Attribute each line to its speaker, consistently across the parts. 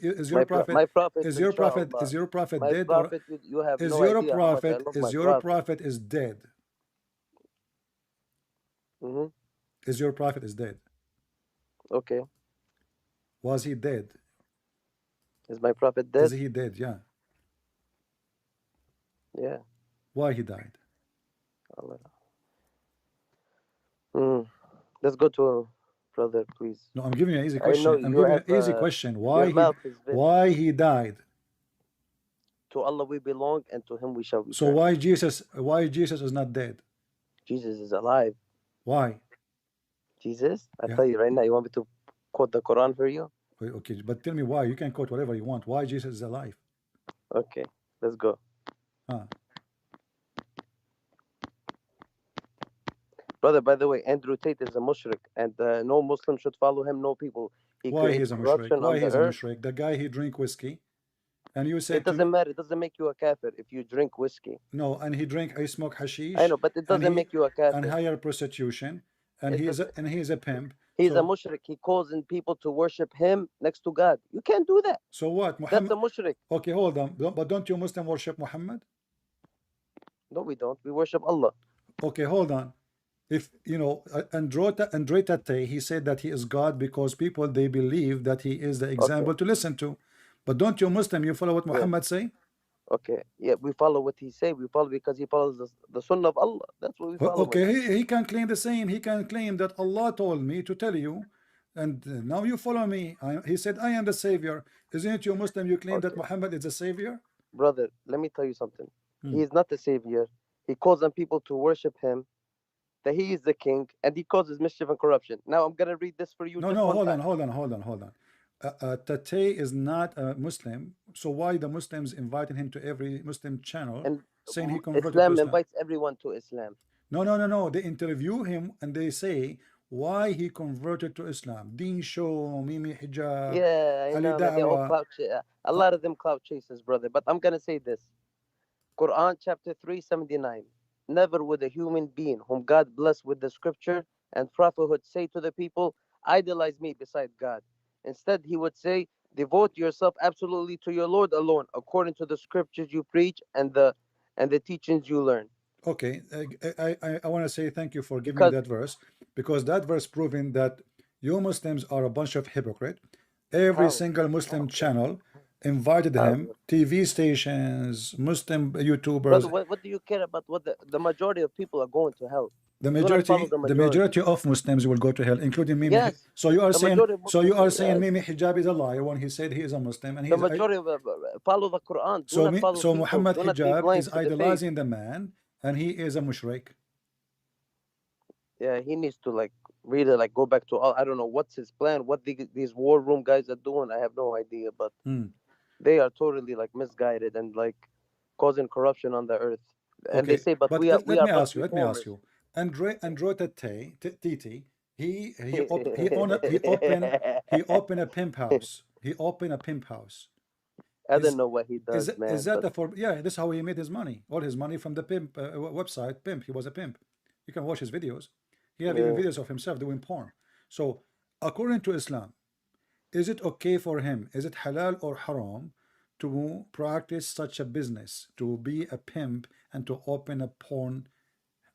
Speaker 1: is your prophet,
Speaker 2: my prophet,
Speaker 1: is
Speaker 2: inshallah.
Speaker 1: your prophet
Speaker 2: My
Speaker 1: dead, or
Speaker 2: prophet, you have no idea how much I love my
Speaker 1: is your
Speaker 2: prophet.
Speaker 1: prophet is dead?
Speaker 2: Mm-hmm.
Speaker 1: Is your prophet is dead?
Speaker 2: Okay.
Speaker 1: Was he dead?
Speaker 2: Is my prophet
Speaker 1: Is
Speaker 2: dead?
Speaker 1: he dead? Yeah.
Speaker 2: Yeah.
Speaker 1: Why he died?
Speaker 2: Allah. Mm. Let's go to brother, please.
Speaker 1: No, I'm giving you an easy
Speaker 2: I know
Speaker 1: question. I'm
Speaker 2: you
Speaker 1: giving you
Speaker 2: have
Speaker 1: an easy question.
Speaker 2: your mouth is very.
Speaker 1: Why he died?
Speaker 2: To Allah we belong, and to Him we shall
Speaker 1: So
Speaker 2: return.
Speaker 1: why Jesus is not dead?
Speaker 2: Jesus is alive.
Speaker 1: Why?
Speaker 2: Jesus, I
Speaker 1: Yeah.
Speaker 2: tell you right now. You want me to quote the Quran for you?
Speaker 1: Okay, but tell me why. You can quote whatever you want. Why Jesus is alive?
Speaker 2: Okay, let's go.
Speaker 1: Huh.
Speaker 2: Brother, by the way, Andrew Tate is a mushrik, and no Muslim should follow him. No people. He
Speaker 1: Why
Speaker 2: creates
Speaker 1: he's a mushrik?
Speaker 2: corruption
Speaker 1: Why
Speaker 2: on the
Speaker 1: he's a
Speaker 2: earth.
Speaker 1: mushrik? The guy he drink whiskey, and you
Speaker 2: It
Speaker 1: said to me,
Speaker 2: doesn't matter. It doesn't make you a kafir if you drink whiskey.
Speaker 1: no, and he smoke
Speaker 2: I
Speaker 1: hashish,
Speaker 2: know, but it
Speaker 1: and
Speaker 2: doesn't make you a kafir.
Speaker 1: hire prostitution, and
Speaker 2: It does.
Speaker 1: he is a pimp.
Speaker 2: He's a mushrik. He calls in people to worship him next to God. You can't do that.
Speaker 1: So what?
Speaker 2: That's
Speaker 1: Muhammad?
Speaker 2: a mushrik.
Speaker 1: Okay, hold on. But don't you Muslim worship Muhammad?
Speaker 2: No, we don't. We worship Allah.
Speaker 1: Okay, hold on. If you know Andrew Tate, he said that he is God because people they believe that he is the
Speaker 2: Okay.
Speaker 1: example to listen to. But don't you Muslim, you follow what
Speaker 2: Yeah.
Speaker 1: Muhammad say?
Speaker 2: Okay. Yeah, we follow what he say. We follow because he follows the sunnah of Allah. That's what we follow him.
Speaker 1: Okay, he can claim the same. He can claim that Allah told me to tell you, and now you follow me. He said, I am the savior. Isn't it you Muslim? You claim that
Speaker 2: Okay.
Speaker 1: Muhammad is the savior?
Speaker 2: Brother, let me tell you something.
Speaker 1: Hmm.
Speaker 2: He is not the savior. He calls on people to worship him, that he is the king, and he causes mischief and corruption. Now I'm gonna read this for you.
Speaker 1: No,
Speaker 2: Just
Speaker 1: no,
Speaker 2: one
Speaker 1: hold
Speaker 2: time.
Speaker 1: on, hold on, hold on, hold on. Tate is not a Muslim, so why the Muslims inviting him to every Muslim channel
Speaker 2: And
Speaker 1: saying he converted to
Speaker 2: Islam
Speaker 1: Islam?
Speaker 2: invites everyone to Islam.
Speaker 1: No, no, no, no. They interview him and they say why he converted to Islam. Deen show, Mimi Hijab,
Speaker 2: Yeah, I
Speaker 1: Ali
Speaker 2: know, man. They're all
Speaker 1: Dawah.
Speaker 2: a lot of them clout chasers, brother. But I'm gonna say this. Quran chapter 379. Never would a human being whom God blessed with the scripture and prophethood say to the people, idolize me beside God. Instead, he would say, devote yourself absolutely to your Lord alone, according to the scriptures you preach and the teachings you learn.
Speaker 1: Okay, I want to say thank you for giving me
Speaker 2: Because
Speaker 1: that verse because that verse proving that you Muslims are a bunch of hypocrite. Every
Speaker 2: how?
Speaker 1: single Muslim channel invited
Speaker 2: How?
Speaker 1: him, TV stations, Muslim
Speaker 2: Brother,
Speaker 1: YouTubers.
Speaker 2: what do you care about what the majority of people are going to hell? Do not follow the
Speaker 1: The
Speaker 2: majority.
Speaker 1: majority of Muslims will go to hell, including Mimi.
Speaker 2: Yes,
Speaker 1: So you are
Speaker 2: the
Speaker 1: saying,
Speaker 2: majority of Muslims, yes.
Speaker 1: Mimi Hijab is a liar when he said he is a Muslim, and
Speaker 2: The majority of follow the Quran. Do not follow
Speaker 1: so
Speaker 2: people.
Speaker 1: Muhammad
Speaker 2: Do not be
Speaker 1: Hijab
Speaker 2: blind
Speaker 1: is
Speaker 2: to the faith.
Speaker 1: idolizing the man, and he is a mushrik.
Speaker 2: Yeah, he needs to like really like go back to all. I don't know what's his plan. What these war room guys are doing, I have no idea. But they are totally like misguided and like causing corruption on the earth. And they
Speaker 1: Okay,
Speaker 2: say, but
Speaker 1: but
Speaker 2: we
Speaker 1: let
Speaker 2: are
Speaker 1: me
Speaker 2: but
Speaker 1: ask you. Let me ask
Speaker 2: reformers.
Speaker 1: you. Andrew Tate, he opened a pimp house. He opened a pimp house.
Speaker 2: I don't
Speaker 1: Is
Speaker 2: know what he does,
Speaker 1: is
Speaker 2: man.
Speaker 1: that
Speaker 2: But
Speaker 1: the for? Yeah, this is how he made his money. All his money from the pimp website. Pimp. He was a pimp. You can watch his videos. He have even
Speaker 2: yeah,
Speaker 1: videos of himself doing porn. So according to Islam, is it okay for him? Is it halal or haram to practice such a business, to be a pimp and to open a porn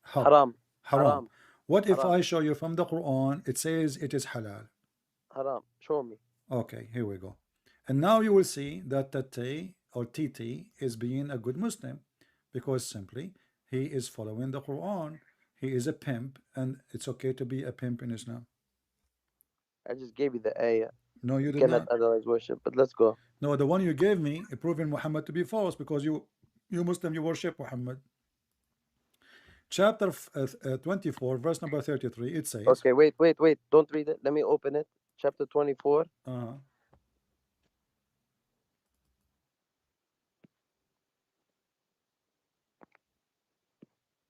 Speaker 1: hub?
Speaker 2: haram,
Speaker 1: Haram.
Speaker 2: haram,
Speaker 1: What if
Speaker 2: haram,
Speaker 1: I show you from the Quran, it says it is halal?
Speaker 2: haram. Show me.
Speaker 1: Okay, here we go. And now you will see that Tate or TT is being a good Muslim because simply he is following the Quran. He is a pimp, and it's okay to be a pimp in Islam.
Speaker 2: I just gave you the ayah.
Speaker 1: No, you
Speaker 2: You
Speaker 1: did
Speaker 2: cannot
Speaker 1: not.
Speaker 2: idolize worship. But let's go.
Speaker 1: No, the one you gave me proving Muhammad to be false because you Muslim, you worship Muhammad. Chapter 24, verse number 33, it says,
Speaker 2: Okay, wait. Don't read it. Let me open it. Chapter 24.
Speaker 1: uh,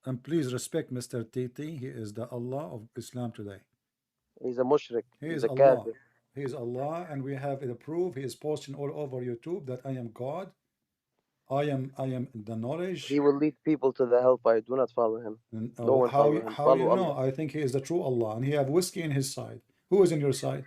Speaker 1: and please respect Mr. TT. He is the Allah of Islam today.
Speaker 2: He's a mushrik.
Speaker 1: He
Speaker 2: He's
Speaker 1: is
Speaker 2: a
Speaker 1: Allah.
Speaker 2: kafir.
Speaker 1: He is Allah, and we have the proof. He is posting all over YouTube that I am God. I am the
Speaker 2: He
Speaker 1: knowledge.
Speaker 2: will lead people to the hellfire. Do not follow him.
Speaker 1: And,
Speaker 2: No one follow him.
Speaker 1: how you
Speaker 2: Follow
Speaker 1: know?
Speaker 2: Allah.
Speaker 1: I think he is the true Allah, and he have whiskey in his side. Who is in your side?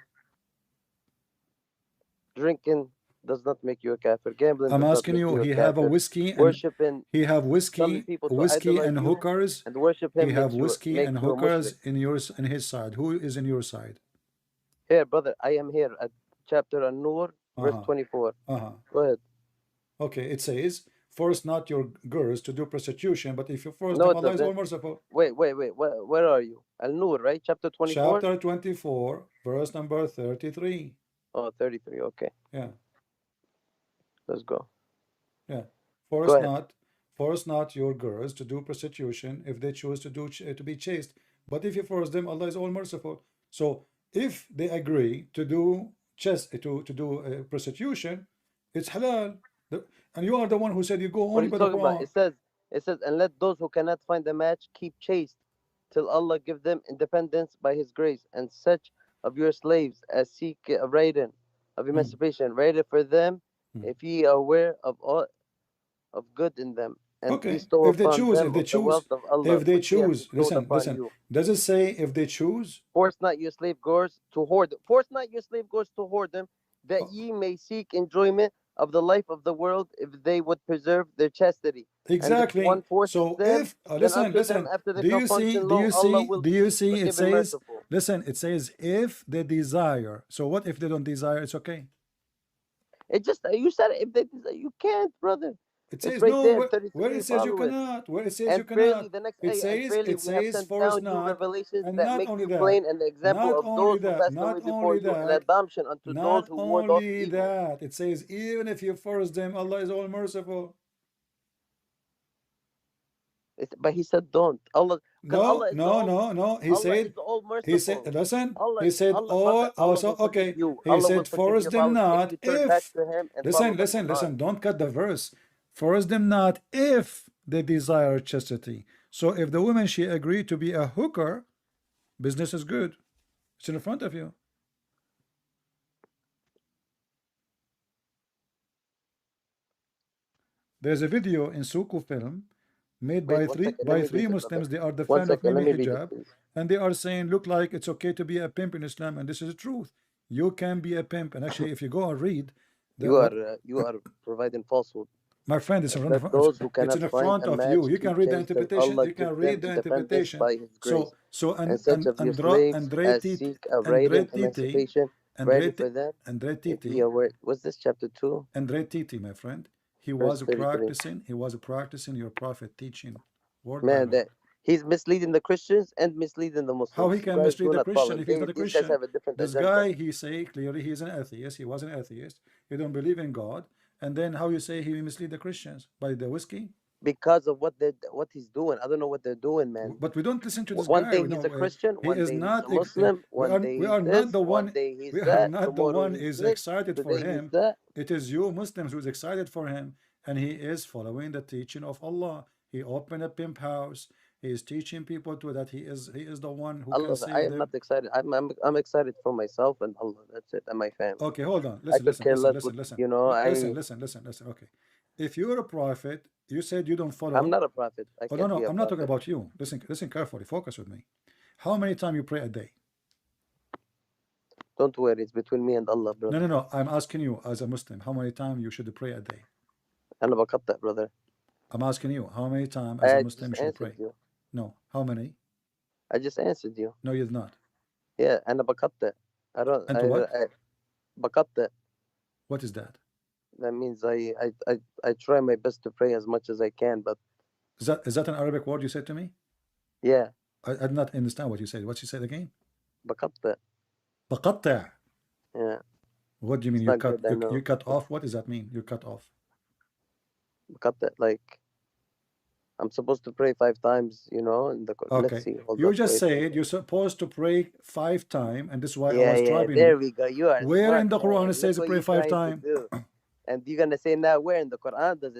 Speaker 2: Drinking does not make you a kafir. Gambling
Speaker 1: I'm
Speaker 2: does not
Speaker 1: asking
Speaker 2: make
Speaker 1: you,
Speaker 2: you a
Speaker 1: he have a
Speaker 2: kafir.
Speaker 1: whiskey and
Speaker 2: Worshipping,
Speaker 1: he have
Speaker 2: telling people to
Speaker 1: whiskey
Speaker 2: idolize
Speaker 1: and
Speaker 2: you
Speaker 1: hookers.
Speaker 2: and worship
Speaker 1: He
Speaker 2: him
Speaker 1: have
Speaker 2: makes
Speaker 1: whiskey and
Speaker 2: you a
Speaker 1: hookers
Speaker 2: mushrik.
Speaker 1: in his side. Who is in your side?
Speaker 2: Here, brother, I am here at chapter An-Nur, verse
Speaker 1: Uh-huh.
Speaker 2: 24.
Speaker 1: Uh-huh.
Speaker 2: Go ahead.
Speaker 1: Okay, it says, force not your girls to do prostitution, but if you force
Speaker 2: No,
Speaker 1: them,
Speaker 2: it
Speaker 1: Allah is all
Speaker 2: doesn't.
Speaker 1: merciful.
Speaker 2: Wait. Where are you? Al-Nur, right? Chapter 24?
Speaker 1: Chapter 24, verse number 33.
Speaker 2: Oh, 33. Okay,
Speaker 1: Yeah,
Speaker 2: let's go.
Speaker 1: yeah.
Speaker 2: Go
Speaker 1: Force
Speaker 2: ahead.
Speaker 1: not, force not your girls to do prostitution if they choose to to be chaste. But if you force them, Allah is all merciful. So if they agree to do prostitution, it's halal. And you are the one who said you go
Speaker 2: What are
Speaker 1: only
Speaker 2: you
Speaker 1: by the
Speaker 2: talking about?
Speaker 1: Quran.
Speaker 2: It says, and let those who cannot find a match keep chaste till Allah give them independence by His grace, and such of your slaves as seek a writing of
Speaker 1: Mm,
Speaker 2: emancipation, write it for them,
Speaker 1: mm.
Speaker 2: if ye are aware of all of good in them, and
Speaker 1: Okay,
Speaker 2: bestow
Speaker 1: if they
Speaker 2: upon
Speaker 1: choose,
Speaker 2: them of the wealth of Allah
Speaker 1: if they
Speaker 2: which He has
Speaker 1: choose,
Speaker 2: bestowed upon
Speaker 1: listen.
Speaker 2: you.
Speaker 1: Does it say if they choose?
Speaker 2: Force not your slave girls to hoard. Force not your slave girls to hoard them, that
Speaker 1: Oh,
Speaker 2: ye may seek enjoyment of the life of the world, if they would preserve their chastity. And if one
Speaker 1: exactly.
Speaker 2: forces
Speaker 1: So
Speaker 2: them,
Speaker 1: if
Speaker 2: then
Speaker 1: listen,
Speaker 2: unto them
Speaker 1: listen.
Speaker 2: after the compulsion law, Allah will
Speaker 1: Do you
Speaker 2: be
Speaker 1: see? It
Speaker 2: forgiving,
Speaker 1: says,
Speaker 2: merciful.
Speaker 1: listen. It says if they desire. So what if they don't desire? It's okay.
Speaker 2: It just you said it, if they desire, you can't, brother.
Speaker 1: It
Speaker 2: It's
Speaker 1: says
Speaker 2: right
Speaker 1: no.
Speaker 2: there in
Speaker 1: Where
Speaker 2: 33.
Speaker 1: it says you
Speaker 2: Follow it.
Speaker 1: cannot. Where it says you
Speaker 2: And freely,
Speaker 1: cannot.
Speaker 2: the next ayah, and freely
Speaker 1: It
Speaker 2: we have
Speaker 1: says
Speaker 2: sent
Speaker 1: force
Speaker 2: down you
Speaker 1: not.
Speaker 2: revelations
Speaker 1: And
Speaker 2: that
Speaker 1: not
Speaker 2: make
Speaker 1: only
Speaker 2: you
Speaker 1: that.
Speaker 2: plain, and the example of those who passed away
Speaker 1: Not
Speaker 2: before
Speaker 1: only
Speaker 2: you, and
Speaker 1: that.
Speaker 2: adoption unto those
Speaker 1: Not
Speaker 2: who ward off
Speaker 1: only
Speaker 2: evil.
Speaker 1: that. It says even if you force them, Allah is all merciful.
Speaker 2: But He said don't. Allah, because
Speaker 1: No,
Speaker 2: Allah is the
Speaker 1: no,
Speaker 2: all,
Speaker 1: no, no.
Speaker 2: Allah is the all merciful.
Speaker 1: Listen, he
Speaker 2: Allah,
Speaker 1: said,
Speaker 2: Allah, brother,
Speaker 1: oh,
Speaker 2: Allah
Speaker 1: also,
Speaker 2: will forgive
Speaker 1: okay.
Speaker 2: you.
Speaker 1: He
Speaker 2: Allah will
Speaker 1: said,
Speaker 2: forgive
Speaker 1: force
Speaker 2: your
Speaker 1: them
Speaker 2: violence if
Speaker 1: not
Speaker 2: you turn back
Speaker 1: if,
Speaker 2: to Him and follow the Quran.
Speaker 1: listen, don't cut the verse. Force them not if they desire chastity. So if the woman, she agreed to be a hooker, business is good. It's in front of you. There's a video in Suku film made
Speaker 2: Wait, one second. Let
Speaker 1: by
Speaker 2: me
Speaker 1: three
Speaker 2: read it, brother.
Speaker 1: Muslims. They are the
Speaker 2: One
Speaker 1: fan of
Speaker 2: second. Let
Speaker 1: Mimi
Speaker 2: me read it,
Speaker 1: Hijab,
Speaker 2: please.
Speaker 1: and they are saying, look like it's okay to be a pimp in Islam, and this is the truth. You can be a pimp, and actually, if you go and read that what
Speaker 2: You are providing falsehood.
Speaker 1: my friend is in front
Speaker 2: Let
Speaker 1: of,
Speaker 2: those who
Speaker 1: it's
Speaker 2: cannot
Speaker 1: in
Speaker 2: find
Speaker 1: front
Speaker 2: a
Speaker 1: of you.
Speaker 2: match
Speaker 1: You can
Speaker 2: keep
Speaker 1: read the
Speaker 2: chaste till
Speaker 1: interpretation.
Speaker 2: Allah
Speaker 1: You
Speaker 2: give
Speaker 1: can
Speaker 2: them
Speaker 1: read the
Speaker 2: independence
Speaker 1: interpretation.
Speaker 2: by His grace. And such of your slaves as seek a
Speaker 1: Andre
Speaker 2: writing
Speaker 1: Titi,
Speaker 2: emancipation,
Speaker 1: Andre
Speaker 2: ready for them.
Speaker 1: Andre
Speaker 2: If ye
Speaker 1: Titi,
Speaker 2: are aware, what's this, chapter 2,
Speaker 1: Andre Titi, my friend.
Speaker 2: verse 33?
Speaker 1: He was practicing your prophet teaching word by
Speaker 2: Man,
Speaker 1: word.
Speaker 2: that he's misleading the Christians and misleading the
Speaker 1: How he
Speaker 2: Muslims. You
Speaker 1: can
Speaker 2: guys
Speaker 1: mislead
Speaker 2: do
Speaker 1: the
Speaker 2: not
Speaker 1: Christian
Speaker 2: follow.
Speaker 1: if he's not a
Speaker 2: These guys
Speaker 1: Christian?
Speaker 2: have a different
Speaker 1: This
Speaker 2: agenda.
Speaker 1: guy, he say clearly he's an atheist. He was an atheist. He don't believe in God. And then how you say he mislead the Christians? By the whiskey?
Speaker 2: Because of what he's doing. I don't know what they're doing, man.
Speaker 1: But we don't listen to this
Speaker 2: One
Speaker 1: guy.
Speaker 2: day
Speaker 1: We
Speaker 2: he's
Speaker 1: know
Speaker 2: a Christian,
Speaker 1: he
Speaker 2: one
Speaker 1: is
Speaker 2: day he's
Speaker 1: not.
Speaker 2: a Muslim, one day
Speaker 1: We
Speaker 2: he's
Speaker 1: are not
Speaker 2: this,
Speaker 1: the
Speaker 2: one
Speaker 1: one.
Speaker 2: day he's
Speaker 1: We are
Speaker 2: that,
Speaker 1: not the
Speaker 2: tomorrow
Speaker 1: one
Speaker 2: he's
Speaker 1: is
Speaker 2: this,
Speaker 1: excited for
Speaker 2: today he's
Speaker 1: him.
Speaker 2: that.
Speaker 1: It is you Muslims who's excited for him, and he is following the teaching of Allah. He opened a pimp house. He is teaching people to that he is the one who can
Speaker 2: Allah, I
Speaker 1: save
Speaker 2: am not
Speaker 1: them.
Speaker 2: excited. I'm excited for myself and Allah. That's it, and my family.
Speaker 1: Okay, hold on.
Speaker 2: I
Speaker 1: Listen,
Speaker 2: could
Speaker 1: listen,
Speaker 2: care
Speaker 1: listen,
Speaker 2: less
Speaker 1: listen,
Speaker 2: what
Speaker 1: listen.
Speaker 2: you know.
Speaker 1: Listen. Okay. If you're a prophet, you said you don't
Speaker 2: I'm
Speaker 1: follow.
Speaker 2: not a prophet. I
Speaker 1: Oh no,
Speaker 2: can't be
Speaker 1: no,
Speaker 2: a
Speaker 1: I'm not talking
Speaker 2: prophet.
Speaker 1: about you. Listen carefully. Focus with me. How many times you pray a day?
Speaker 2: Don't worry, it's between me and Allah,
Speaker 1: No,
Speaker 2: brother.
Speaker 1: no, no. I'm asking you as a Muslim, how many times you should pray a day?
Speaker 2: أنا بقطع, brother.
Speaker 1: I'm asking you, how many times as a
Speaker 2: I
Speaker 1: Muslim
Speaker 2: just
Speaker 1: you should
Speaker 2: answered
Speaker 1: pray?
Speaker 2: you.
Speaker 1: No. How many?
Speaker 2: I just answered you.
Speaker 1: No, you did not.
Speaker 2: Yeah, أنا بقطع. I don't.
Speaker 1: And to what?
Speaker 2: I بقطع.
Speaker 1: What is that?
Speaker 2: That means I try my best to pray as much as I can, but
Speaker 1: Is that an Arabic word you said to me?
Speaker 2: yeah,
Speaker 1: I did not understand what you said. What you said again?
Speaker 2: بقطع.
Speaker 1: بقطع.
Speaker 2: Yeah,
Speaker 1: What do you mean
Speaker 2: it's
Speaker 1: you
Speaker 2: not
Speaker 1: cut
Speaker 2: good. I know.
Speaker 1: you cut off? What does that mean? You cut off.
Speaker 2: بقطع, like I'm supposed to pray 5 times, you know. In the let's
Speaker 1: Okay.
Speaker 2: see. Hold
Speaker 1: You
Speaker 2: up,
Speaker 1: just
Speaker 2: wait.
Speaker 1: said you're supposed to pray 5 times, and this is why I
Speaker 2: Yeah,
Speaker 1: was
Speaker 2: yeah.
Speaker 1: troubling
Speaker 2: There
Speaker 1: you.
Speaker 2: we go. You are
Speaker 1: Where
Speaker 2: smart,
Speaker 1: in the Quran
Speaker 2: man.
Speaker 1: it
Speaker 2: Look
Speaker 1: says to
Speaker 2: what
Speaker 1: pray
Speaker 2: you're
Speaker 1: 5
Speaker 2: trying to
Speaker 1: times?
Speaker 2: do. And you're gonna say now, where in the Quran does it